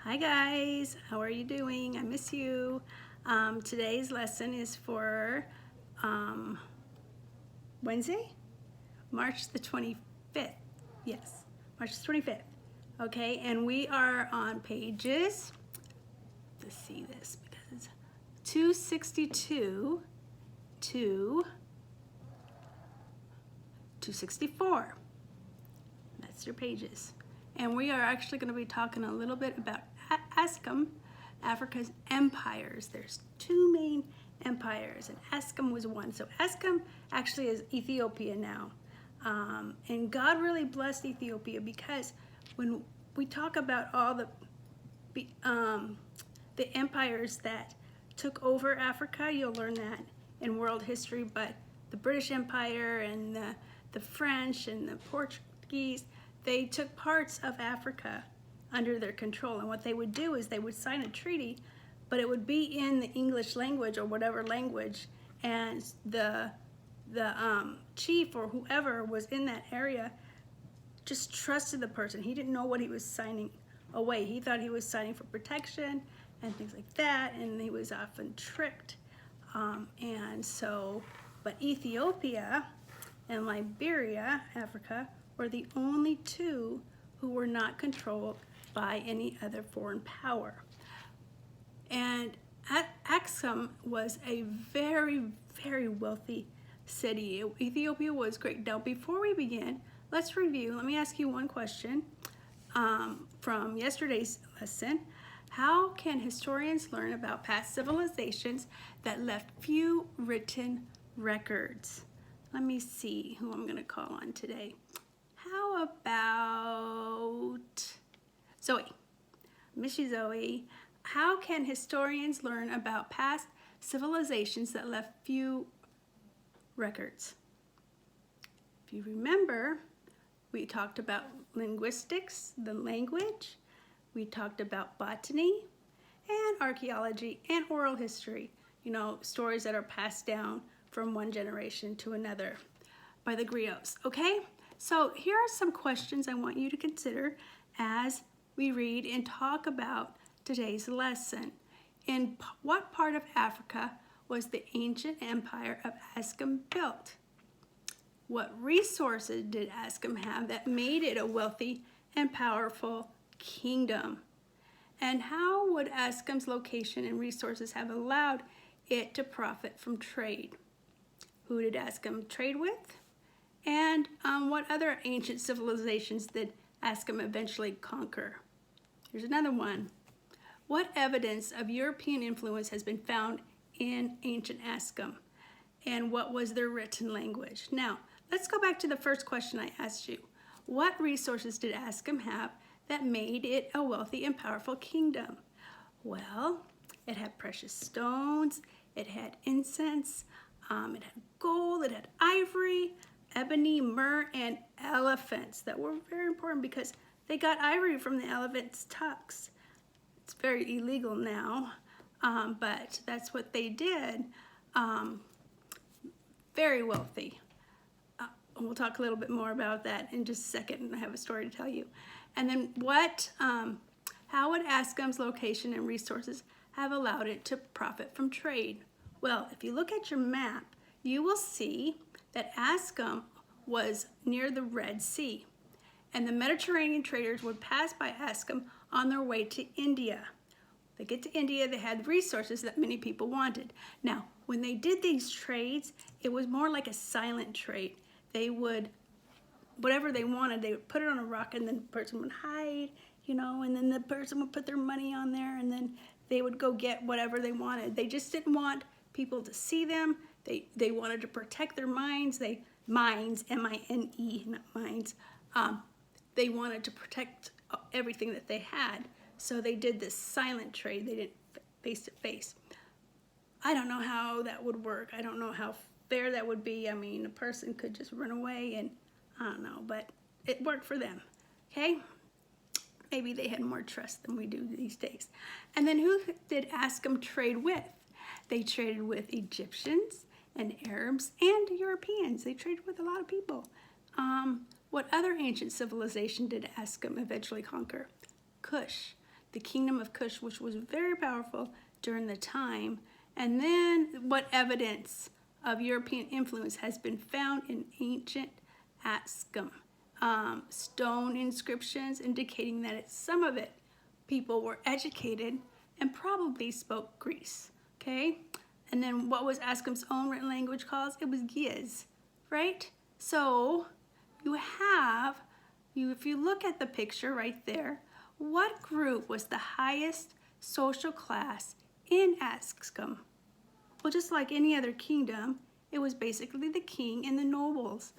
Hi guys, how are you doing? I miss you. Today's lesson is for Wednesday, March the 25th. Yes, March the 25th. Okay, and we are on pages, let's see this, because it's 262 to 264. That's your pages. And we are actually going to be talking a little bit about Ascom, Africa's empires. There's two main empires, and Ascom was one. So Ascom actually is Ethiopia now. And God really blessed Ethiopia, because when we talk about all the empires that took over Africa, you'll learn that in world history. But the British Empire and the French and the Portuguese, they took parts of Africa under their control. And what they would do is they would sign a treaty, but it would be in the English language or whatever language, and the chief or whoever was in that area just trusted the person. He didn't know what he was signing away. He thought he was signing for protection and things like that, and he was often tricked. But Ethiopia and Liberia, Africa, were the only two who were not controlled by any other foreign power. And Axum was a very, very wealthy city. Ethiopia was great. Now, before we begin, let's review. Let me ask you one question from yesterday's lesson. How can historians learn about past civilizations that left few written records? Let me see who I'm going to call on today. How about Zoe? Miss you, Zoe. How can historians learn about past civilizations that left few records? If you remember, we talked about linguistics, the language. We talked about botany and archaeology and oral history. You know, stories that are passed down from one generation to another by the griots, okay? So here are some questions I want you to consider as we read and talk about today's lesson. In what part of Africa was the ancient empire of Ascom built? What resources did Ascom have that made it a wealthy and powerful kingdom? And how would Ascom's location and resources have allowed it to profit from trade? Who did Ascom trade with? And what other ancient civilizations did Ascom eventually conquer? Here's another one. What evidence of European influence has been found in ancient Ascom? And what was their written language? Now, let's go back to the first question I asked you. What resources did Ascom have that made it a wealthy and powerful kingdom? Well, it had precious stones, it had incense, it had gold, it had ivory, ebony, myrrh, and elephants that were very important because they got ivory from the elephant's tusks. It's very illegal now, but that's what they did. Very wealthy. We'll talk a little bit more about that in just a second. I have a story to tell you. And then how would Ascom's location and resources have allowed it to profit from trade? Well, if you look at your map, you will see that Ascom was near the Red Sea, and the Mediterranean traders would pass by Ascom on their way to India. They get to India, they had resources that many people wanted. Now, when they did these trades, it was more like a silent trade. They would, whatever they wanted, they would put it on a rock, and then the person would hide, you know, and then the person would put their money on there, and then they would go get whatever they wanted. They just didn't want people to see them. They wanted to protect their mines, M-I-N-E, not mines. They wanted to protect everything that they had. So they did this silent trade. They didn't face to face. I don't know how that would work. I don't know how fair that would be. I mean, a person could just run away and I don't know, but it worked for them, okay? Maybe they had more trust than we do these days. And then who did Ascom trade with? They traded with Egyptians and Arabs and Europeans. They traded with a lot of people. What other ancient civilization did Ascom eventually conquer? Kush. the kingdom of Cush, which was very powerful during the time. And then what evidence of European influence has been found in ancient Ascom stone inscriptions indicating that some of it people were educated and probably spoke Greece, okay? And then what was Ascom's own written language called? It was Giz, right? So you have, if you look at the picture right there, what group was the highest social class in Ascom? Well, just like any other kingdom, it was basically the king and the nobles.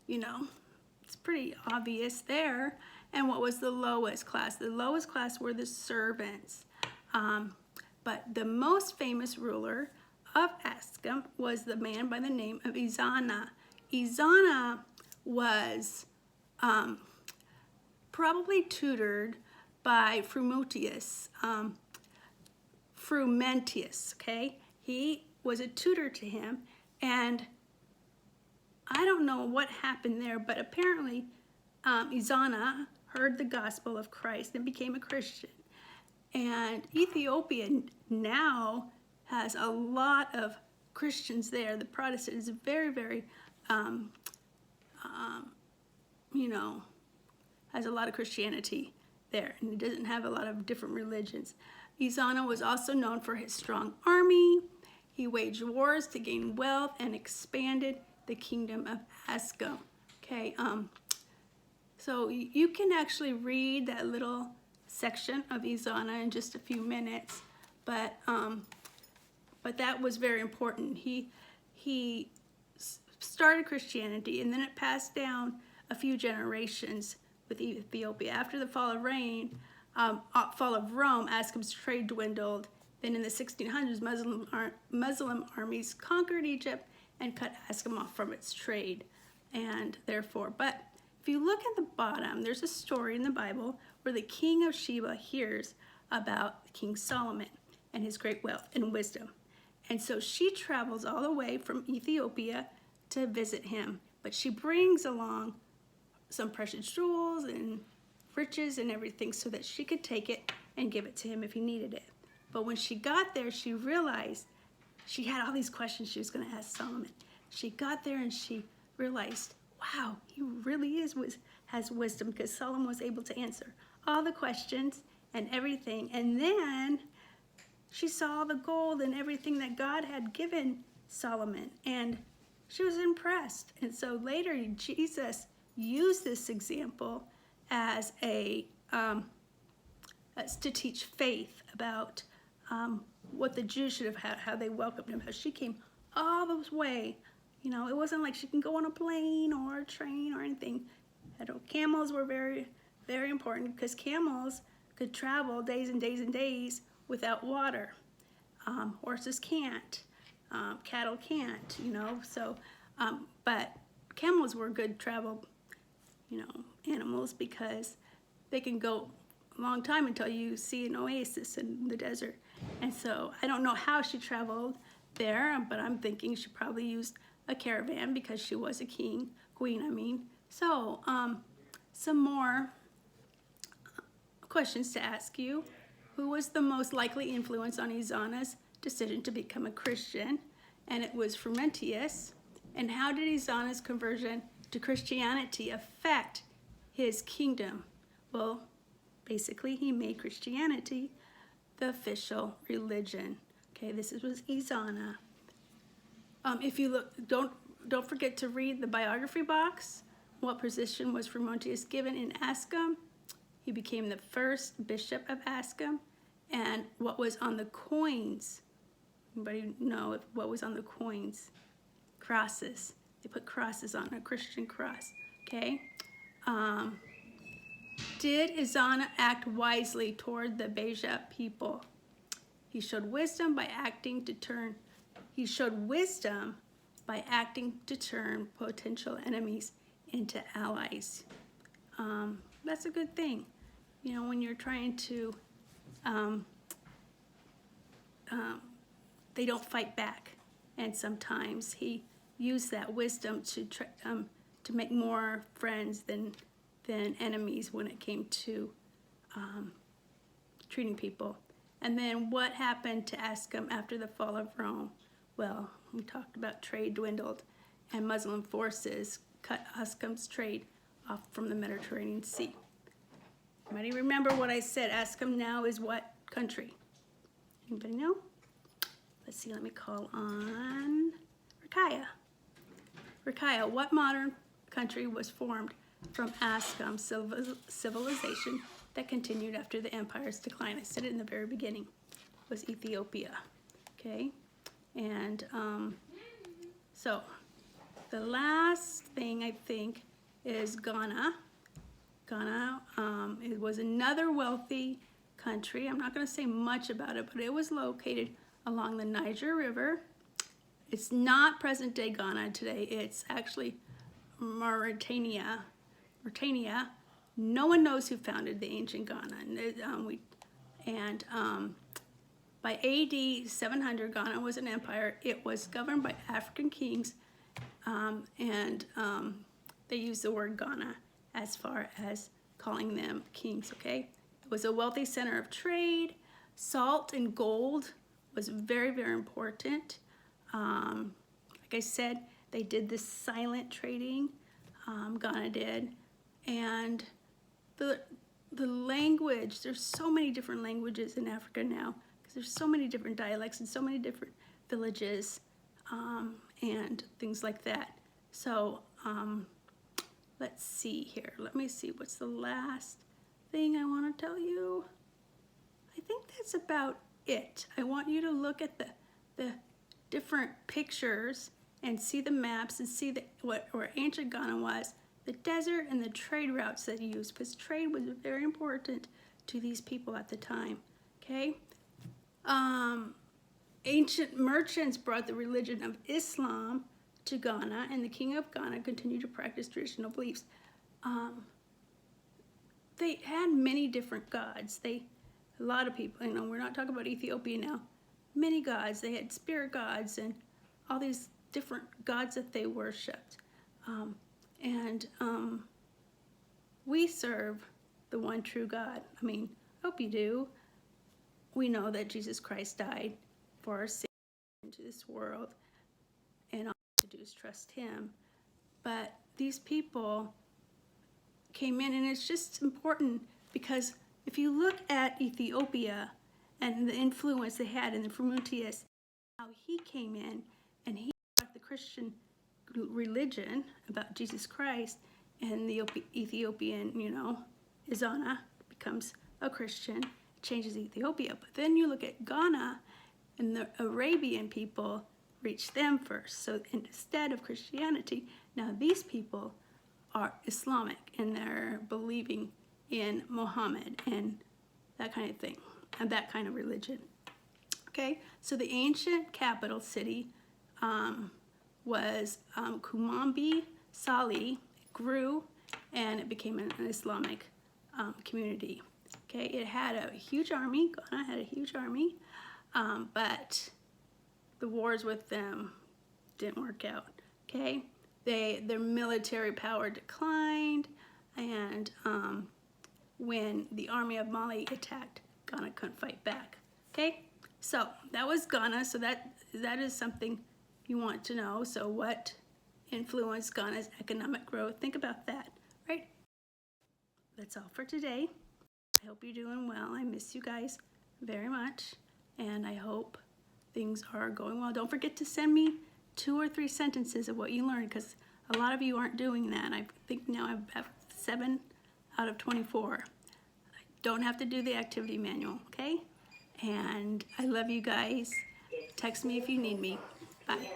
You know, it's pretty obvious there. And what was the lowest class? The lowest class were the servants. But the most famous ruler of Ascom was the man by the name of Ezana. Ezana was probably tutored by Frumentius, okay? He was a tutor to him, and I don't know what happened there, but apparently Ezana heard the gospel of Christ and became a Christian. And Ethiopia now has a lot of Christians there. The Protestant is very, very, you know, has a lot of Christianity there, and it doesn't have a lot of different religions. Ezana was also known for his strong army. He waged wars to gain wealth and expanded the kingdom of Ascom. Okay, so you can actually read that little section of Ezana in just a few minutes, but that was very important. He started Christianity, and then it passed down a few generations with Ethiopia. After the fall of Rome, Ascom's trade dwindled. Then in the 1600s, Muslim armies conquered Egypt and cut Ascom off from its trade, and therefore, but if you look at the bottom, there's a story in the Bible where the king of Sheba hears about King Solomon and his great wealth and wisdom. And so she travels all the way from Ethiopia to visit him, but she brings along some precious jewels and riches and everything so that she could take it and give it to him if he needed it. But when she got there, she realized she had all these questions she was going to ask Solomon. She got there and she realized, wow, he really has wisdom, because Solomon was able to answer all the questions and everything. And then she saw the gold and everything that God had given Solomon, and she was impressed. And so later Jesus used this example as to teach faith about what the Jews should have had, how they welcomed him. How she came all the way. You know, it wasn't like she can go on a plane or a train or anything. Camels were very, very important, because camels could travel days and days and days without water. Horses can't. Cattle can't, you know. So, but camels were good travel, you know, animals, because they can go a long time until you see an oasis in the desert. And so I don't know how she traveled there, but I'm thinking she probably used a caravan because she was a queen, I mean. So, some more questions to ask you. Who was the most likely influence on Ezana's decision to become a Christian? And it was Frumentius. And how did Ezana's conversion to Christianity affect his kingdom? Well, basically, he made Christianity the official religion. Okay, this was Ezana. If you look, don't forget to read the biography box. What position was Frumentius given in Ascom? He became the first bishop of Ascom. And what was on the coins? Anybody know what was on the coins? Crosses. They put crosses on a Christian cross. Okay. Did Ezana act wisely toward the Beja people? He showed wisdom by acting to turn. He showed wisdom by acting to turn potential enemies into allies. That's a good thing, you know, when you're trying to. They don't fight back, and sometimes he used that wisdom to make more friends than enemies when it came to treating people. And then what happened to Ascom after the fall of Rome? Well, we talked about trade dwindled, and Muslim forces cut Ascom's trade off from the Mediterranean Sea. Anybody remember what I said? Ascom now is what country? Anybody know? Let's see, let me call on Rakaya. Rakaya, what modern country was formed from Ascom civilization that continued after the empire's decline? I said it in the very beginning. It was Ethiopia. Okay? And so the last thing I think is Ghana. Ghana, it was another wealthy country. I'm not going to say much about it, but it was located along the Niger River. It's not present-day Ghana today. It's actually Mauritania. No one knows who founded the ancient Ghana. By AD 700, Ghana was an empire. It was governed by African kings, they used the word Ghana as far as calling them kings, okay? It was a wealthy center of trade. Salt and gold was very, very important. Like I said, they did this silent trading, Ghana did. And the language, there's so many different languages in Africa now, because there's so many different dialects and so many different villages and things like that. So let's see here. Let me see, what's the last thing I want to tell you? I think that's about it. I want you to look at the different pictures and see the maps and see where ancient Ghana was, the desert and the trade routes that he used, because trade was very important to these people at the time, okay? Ancient merchants brought the religion of Islam to Ghana, and the king of Ghana continued to practice traditional beliefs. They had many different gods. A lot of people, we're not talking about Ethiopia now, many gods. They had spirit gods and all these different gods that they worshipped. We serve the one true God. I hope you do. We know that Jesus Christ died for our sins into this world, and all we have to do is trust him. But these people came in, and it's just important because if you look at Ethiopia and the influence they had in the Frumentius, how he came in and he brought the Christian religion about Jesus Christ, and the Ethiopian, Izana becomes a Christian, changes Ethiopia. But then you look at Ghana, and the Arabian people reached them first. So instead of Christianity, now these people are Islamic, and they're believing in Muhammad and that kind of thing, and that kind of religion. Okay, so the ancient capital city was Kumambi Sali. It grew, and it became an Islamic community. Okay, it had a huge army. Ghana had a huge army, but the wars with them didn't work out. Okay, their military power declined, and when the army of Mali attacked, Ghana couldn't fight back. Okay, so that was Ghana. So that is something you want to know. So what influenced Ghana's economic growth? Think about that, right? That's all for today. I hope you're doing well. I miss you guys very much, and I hope things are going well. Don't forget to send me 2 or 3 sentences of what you learned, because a lot of you aren't doing that. I think now I have 7 out of 24. I don't have to do the activity manual, okay? And I love you guys. Text me if you need me. Bye.